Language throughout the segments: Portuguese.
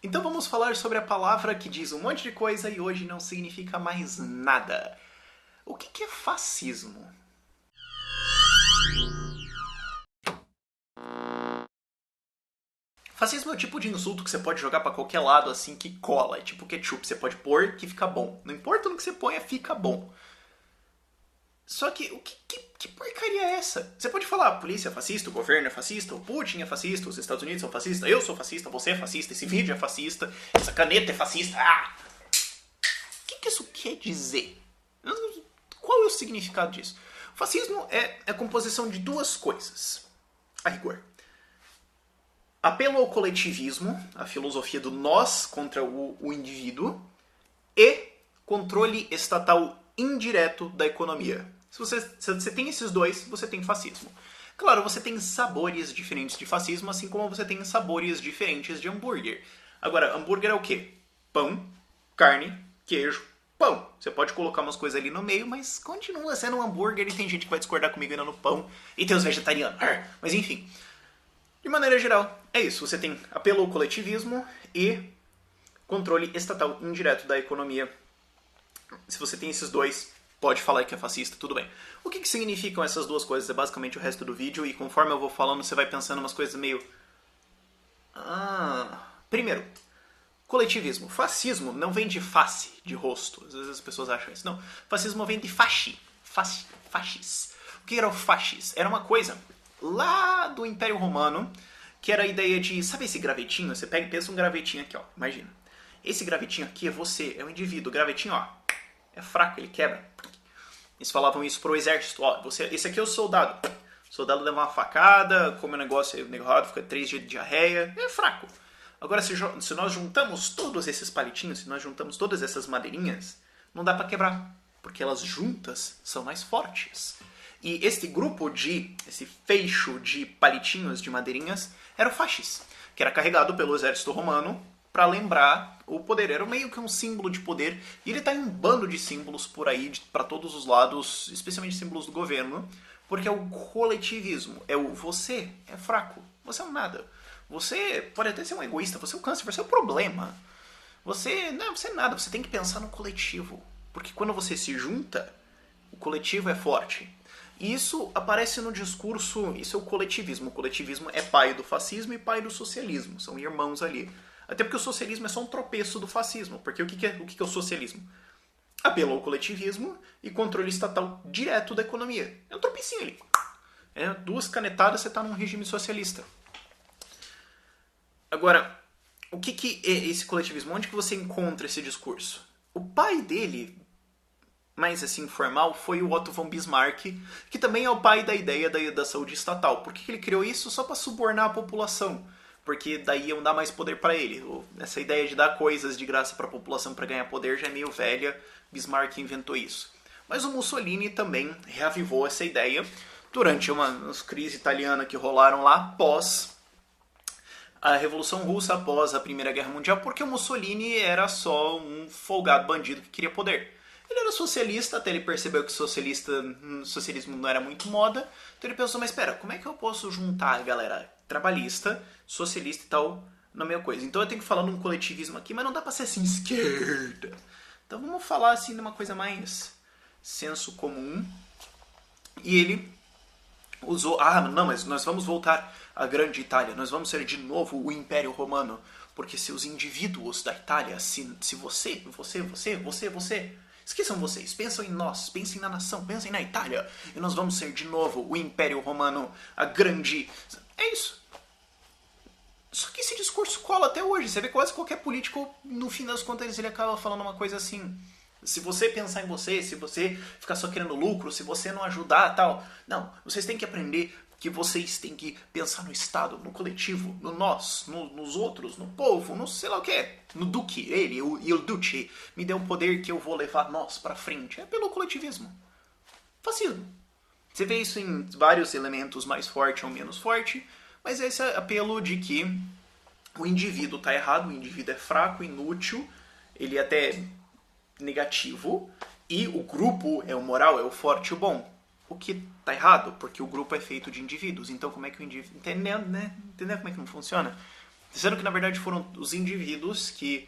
Então vamos falar sobre a palavra que diz um monte de coisa e hoje não significa mais nada. O que é fascismo? Fascismo é o tipo de insulto que você pode jogar pra qualquer lado assim que cola. É tipo ketchup, você pode pôr que fica bom. Não importa no que você ponha, fica bom. Só que, que porcaria é essa? Você pode falar, a polícia é fascista, o governo é fascista, o Putin é fascista, os Estados Unidos são fascistas, eu sou fascista, você é fascista, esse vídeo é fascista, essa caneta é fascista. Ah! O que isso quer dizer? Qual é o significado disso? O fascismo é a composição de duas coisas, a rigor. Apelo ao coletivismo, a filosofia do nós contra o indivíduo, e controle estatal indireto da economia. Se você tem esses dois, você tem fascismo. Claro, você tem sabores diferentes de fascismo, assim como você tem sabores diferentes de hambúrguer. Agora, hambúrguer é o quê? Pão, carne, queijo, pão. Você pode colocar umas coisas ali no meio, mas continua sendo um hambúrguer e tem gente que vai discordar comigo ainda no pão. E tem os vegetarianos. Mas enfim. De maneira geral, é isso. Você tem apelo ao coletivismo e controle estatal indireto da economia. Se você tem esses dois, pode falar que é fascista, tudo bem. O que significam essas duas coisas? É basicamente o resto do vídeo, e conforme eu vou falando, você vai pensando umas coisas meio... Primeiro, coletivismo. Fascismo não vem de face, de rosto. Às vezes as pessoas acham isso. Não, fascismo vem de fasci. Fascis. O que era o fascis? Era uma coisa lá do Império Romano, que era a ideia de... Sabe esse gravetinho? Você pega e pensa um gravetinho aqui, ó. Imagina. Esse gravetinho aqui é você, é o indivíduo. O gravetinho, ó, é fraco, ele quebra. Eles falavam isso pro exército. Ó, esse aqui é o soldado. O soldado leva uma facada, come um negócio errado, fica 3 dias de diarreia. É fraco. Agora, se nós juntamos todos esses palitinhos, se nós juntamos todas essas madeirinhas, não dá pra quebrar. Porque elas juntas são mais fortes. E esse feixo de palitinhos, de madeirinhas, era o fascis, que era carregado pelo exército romano para lembrar o poder. Era meio que um símbolo de poder, e ele tá em um bando de símbolos por aí, para todos os lados, especialmente símbolos do governo, porque é o coletivismo, é o você é fraco, você é um nada, você pode até ser um egoísta, você é um câncer, você é um problema, você é nada, você tem que pensar no coletivo, porque quando você se junta, o coletivo é forte. E isso aparece no discurso, isso é o coletivismo. O coletivismo é pai do fascismo e pai do socialismo, são irmãos ali. Até porque o socialismo é só um tropeço do fascismo. Porque o que é o socialismo? Apelo ao coletivismo e controle estatal direto da economia. É um tropecinho ali. É, 2 canetadas você está num regime socialista. Agora, o que é esse coletivismo? Onde que você encontra esse discurso? O pai dele, mais assim formal, foi o Otto von Bismarck, que também é o pai da ideia da saúde estatal. Por que ele criou isso? Só para subornar a população. Porque daí iam dar mais poder para ele. Essa ideia de dar coisas de graça para a população para ganhar poder já é meio velha. Bismarck inventou isso. Mas o Mussolini também reavivou essa ideia durante umas crises italianas que rolaram lá após a Revolução Russa, após a Primeira Guerra Mundial, porque o Mussolini era só um folgado bandido que queria poder. Ele era socialista, até ele percebeu que socialismo não era muito moda, então ele pensou, mas espera, como é que eu posso juntar a galera trabalhista, socialista e tal na mesma coisa? Então eu tenho que falar num coletivismo aqui, mas não dá pra ser assim, esquerda. Então vamos falar assim de uma coisa mais senso comum. E ele usou, não, mas nós vamos voltar à grande Itália, nós vamos ser de novo o Império Romano, porque se os indivíduos da Itália, se você, esqueçam vocês, pensam em nós, pensem na nação, pensem na Itália, e nós vamos ser de novo o Império Romano, a grande... É isso. Só que esse discurso cola até hoje. Você vê quase qualquer político, no fim das contas, ele acaba falando uma coisa assim. Se você pensar em você, se você ficar só querendo lucro, se você não ajudar tal... Não, vocês têm que aprender que vocês têm que pensar no Estado, no coletivo, no nós, nos outros, no povo, no sei lá o que. No Duque, ele, o Duce, me deu um poder que eu vou levar nós pra frente. É pelo coletivismo. Fascismo. Você vê isso em vários elementos, mais forte ou menos forte, mas esse é apelo de que o indivíduo está errado, o indivíduo é fraco, inútil, ele é até negativo, e o grupo é o moral, é o forte e o bom. O que está errado, porque o grupo é feito de indivíduos. Então como é que o indivíduo... Entendeu, né? Entendeu como é que não funciona? Dizendo que na verdade foram os indivíduos que,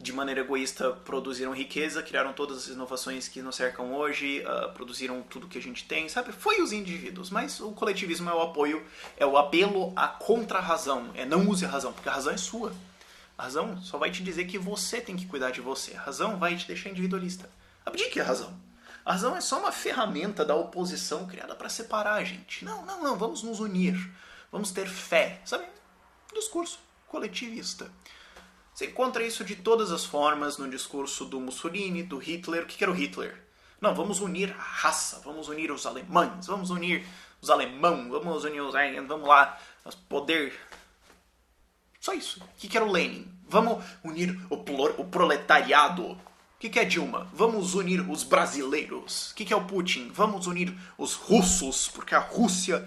de maneira egoísta, produziram riqueza, criaram todas as inovações que nos cercam hoje, produziram tudo que a gente tem, sabe? Foi os indivíduos, mas o coletivismo é o apoio, é o apelo à contra-razão, é não use a razão, porque a razão é sua. A razão só vai te dizer que você tem que cuidar de você. A razão vai te deixar individualista. Abdique a razão. A razão é só uma ferramenta da oposição criada para separar a gente. Não, vamos nos unir. Vamos ter fé. Sabe? Discurso coletivista. Você encontra isso de todas as formas no discurso do Mussolini, do Hitler. O que era o Hitler? Não, vamos unir a raça, vamos unir os alemães, vamos unir os alemãos, vamos unir os... Vamos lá, poder... Só isso. O que era o Lenin? Vamos unir o proletariado. O que é Dilma? Vamos unir os brasileiros. O que é o Putin? Vamos unir os russos, porque a Rússia...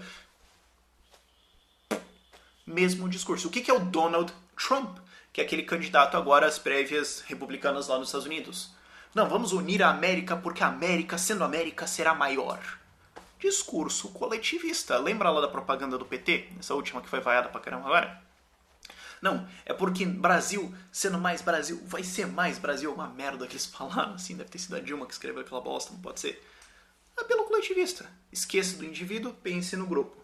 Mesmo discurso. O que é o Donald Trump? Que é aquele candidato agora às prévias republicanas lá nos Estados Unidos. Não, vamos unir a América porque a América, sendo América, será maior. Discurso coletivista. Lembra lá da propaganda do PT? Essa última que foi vaiada pra caramba agora? Não, é porque Brasil, sendo mais Brasil, vai ser mais Brasil. Uma merda que eles falaram, assim, deve ter sido a Dilma que escreveu aquela bosta, não pode ser. Apelo coletivista. Esqueça do indivíduo, pense no grupo.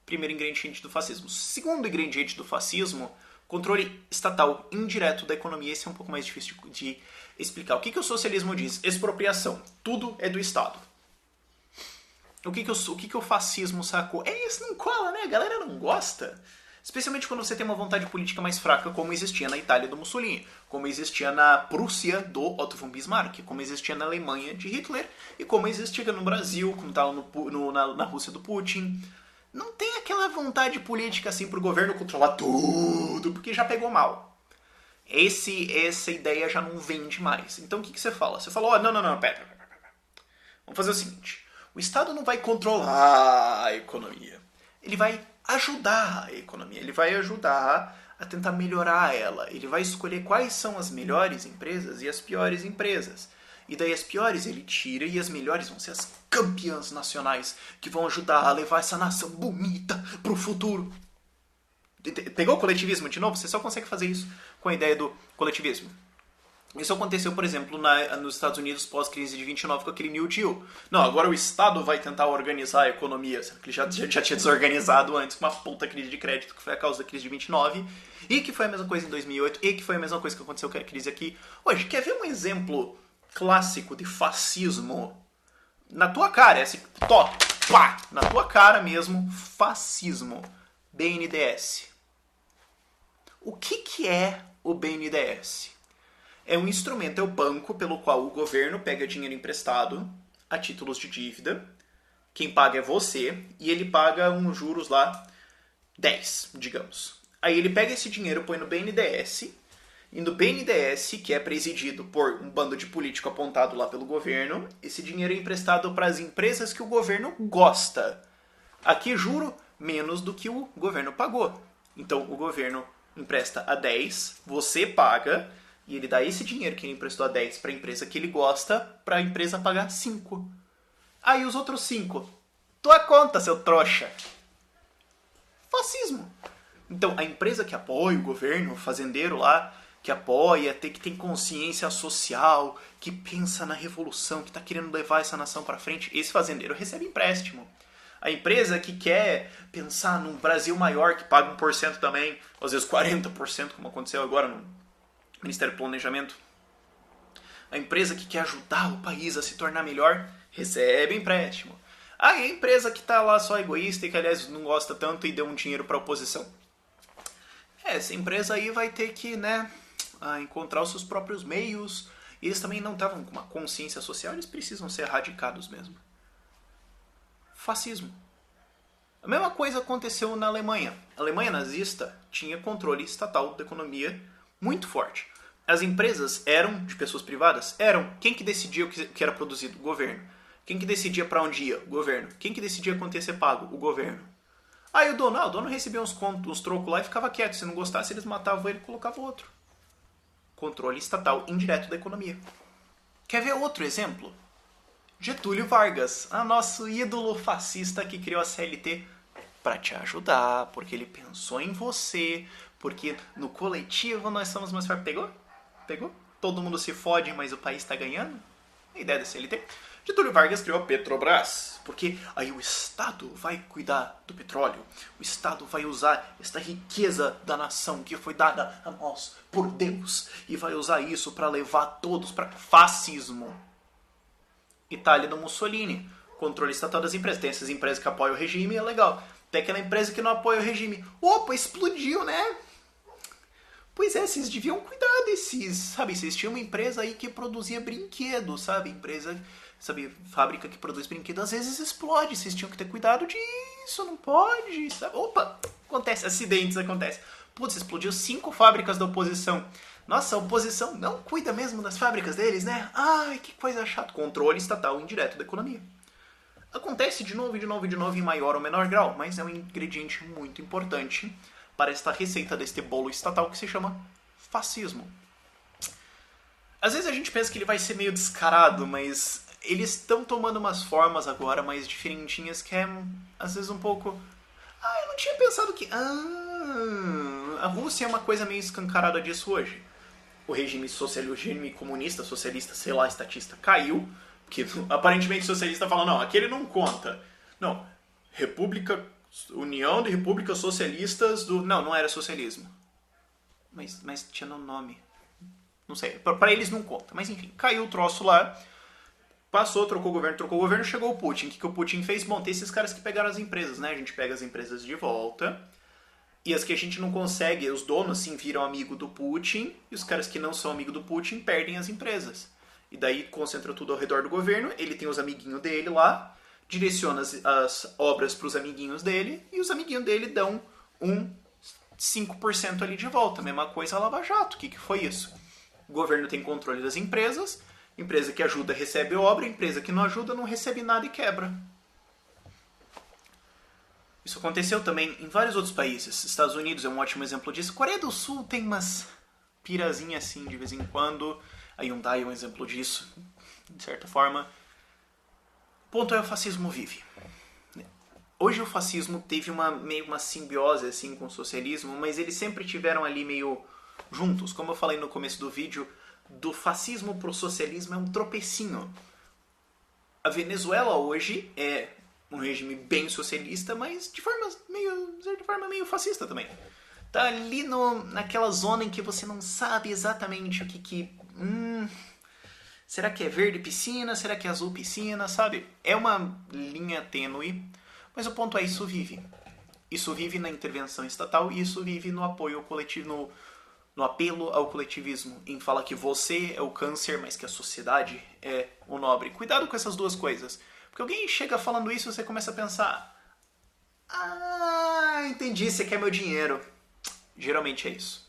Primeiro ingrediente do fascismo. Segundo ingrediente do fascismo, controle estatal indireto da economia. Esse é um pouco mais difícil de explicar. O que o socialismo diz? Expropriação. Tudo é do Estado. O que o fascismo sacou? Isso não cola, né? A galera não gosta. Especialmente quando você tem uma vontade política mais fraca, como existia na Itália do Mussolini, como existia na Prússia do Otto von Bismarck, como existia na Alemanha de Hitler, e como existia no Brasil, como estava na Rússia do Putin. Não tem aquela vontade política assim pro governo controlar tudo, porque já pegou mal. Essa ideia já não vende mais. Então o que você fala? Você fala, não, pera. Vamos fazer o seguinte. O Estado não vai controlar a economia. Ele vai ajudar a economia. Ele vai ajudar a tentar melhorar ela. Ele vai escolher quais são as melhores empresas e as piores empresas. E daí as piores ele tira e as melhores vão ser as campeãs nacionais que vão ajudar a levar essa nação bonita pro futuro. Pegou o coletivismo de novo? Você só consegue fazer isso com a ideia do coletivismo. Isso aconteceu, por exemplo, nos Estados Unidos pós-crise de 29 com aquele New Deal. Não, agora o Estado vai tentar organizar a economia. Sendo que ele já tinha desorganizado antes com uma puta crise de crédito, que foi a causa da crise de 29. E que foi a mesma coisa em 2008. E que foi a mesma coisa que aconteceu com a crise aqui. Hoje, quer ver um exemplo clássico de fascismo? Na tua cara, pá, na tua cara mesmo, fascismo. BNDES. O que é o BNDES? É um instrumento, é o banco pelo qual o governo pega dinheiro emprestado a títulos de dívida. Quem paga é você, e ele paga uns juros lá, 10, digamos. Aí ele pega esse dinheiro, põe no BNDES, e no BNDES, que é presidido por um bando de político apontado lá pelo governo, esse dinheiro é emprestado para as empresas que o governo gosta. Aqui juro menos do que o governo pagou. Então o governo empresta a 10, você paga, e ele dá esse dinheiro que ele emprestou a 10 para a empresa que ele gosta, para a empresa pagar 5. Aí os outros 5, tua conta, seu trouxa. Fascismo. Então a empresa que apoia o governo, o fazendeiro lá, que apoia, que tem consciência social, que pensa na revolução, que está querendo levar essa nação para frente, esse fazendeiro recebe empréstimo. A empresa que quer pensar num Brasil maior, que paga 1% também, às vezes 40%, como aconteceu agora no Ministério do Planejamento. A empresa que quer ajudar o país a se tornar melhor, recebe empréstimo. Aí a empresa que está lá só egoísta e que, aliás, não gosta tanto e deu um dinheiro para a oposição. Essa empresa aí vai ter que, encontrar os seus próprios meios. E eles também não estavam com uma consciência social, eles precisam ser erradicados mesmo. Fascismo. A mesma coisa aconteceu na Alemanha. A Alemanha nazista tinha controle estatal da economia muito forte. As empresas eram de pessoas privadas? Eram. Quem que decidia o que era produzido? O governo. Quem que decidia para onde ia? O governo. Quem que decidia quanto ia ser pago? O governo. Aí o dono recebia uns trocos lá e ficava quieto. Se não gostasse, eles matavam ele e colocavam outro. Controle estatal indireto da economia. Quer ver outro exemplo? Getúlio Vargas, nosso ídolo fascista que criou a CLT para te ajudar, porque ele pensou em você, Porque no coletivo nós somos mais fortes. Pegou? Pegou? Todo mundo se fode, mas o país está ganhando? A ideia da CLT. Getúlio Vargas criou a Petrobras, porque aí o Estado vai cuidar do petróleo, o Estado vai usar esta riqueza da nação que foi dada a nós por Deus e vai usar isso para levar todos para fascismo. Itália do Mussolini, controle estatal das empresas. Tem essas empresas que apoiam o regime, é legal. Tem aquela empresa que não apoia o regime. Opa, explodiu, né? Pois é, vocês deviam cuidar desses, sabe? Vocês tinham uma empresa aí que produzia brinquedos, sabe? Empresa, sabe, fábrica que produz brinquedos, às vezes explode. Vocês tinham que ter cuidado disso, não pode, sabe? Opa, acontece, acidentes acontecem. Putz, explodiu 5 fábricas da oposição. Nossa, a oposição não cuida mesmo das fábricas deles, né? Ai, que coisa chata. Controle estatal indireto da economia. Acontece de novo, em maior ou menor grau, mas é um ingrediente muito importante para esta receita deste bolo estatal que se chama fascismo. Às vezes a gente pensa que ele vai ser meio descarado, mas eles estão tomando umas formas agora mais diferentinhas que é, às vezes, um pouco... Ah, eu não tinha pensado que... a Rússia é uma coisa meio escancarada disso hoje. O regime socialista, o regime comunista, socialista, sei lá, estatista, caiu, porque aparentemente socialista fala, não, aquele não conta. Não, União de Repúblicas Socialistas do... Não era socialismo. Mas tinha no nome. Não sei, para eles não conta. Mas enfim, caiu o troço lá. Passou, trocou o governo, chegou o Putin. O que o Putin fez? Bom, tem esses caras que pegaram as empresas, né? A gente pega as empresas de volta. E as que a gente não consegue, os donos sim viram amigo do Putin. E os caras que não são amigo do Putin perdem as empresas. E daí concentra tudo ao redor do governo. Ele tem os amiguinhos dele lá. Direciona as obras para os amiguinhos dele. E os amiguinhos dele dão 5% ali de volta. Mesma coisa a Lava Jato. O que foi isso? O governo tem controle das empresas. Empresa que ajuda recebe obra. Empresa que não ajuda não recebe nada e quebra. Isso aconteceu também em vários outros países. Estados Unidos é um ótimo exemplo disso. Coreia do Sul tem umas pirazinhas assim de vez em quando. A Hyundai é um exemplo disso, de certa forma. O ponto é, o fascismo vive. Hoje o fascismo teve meio uma simbiose assim, com o socialismo, mas eles sempre tiveram ali meio juntos. Como eu falei no começo do vídeo, do fascismo pro socialismo é um tropecinho. A Venezuela hoje é um regime bem socialista, mas de forma meio fascista também. Tá ali naquela zona em que você não sabe exatamente o que... será que é verde piscina? Será que é azul piscina? Sabe? É uma linha tênue, mas o ponto é, isso vive. Isso vive na intervenção estatal e isso vive no apoio ao coletivo, no apelo ao coletivismo, em falar que você é o câncer, mas que a sociedade é o nobre. Cuidado com essas duas coisas. Porque alguém chega falando isso e você começa a pensar, entendi, você quer meu dinheiro. Geralmente é isso.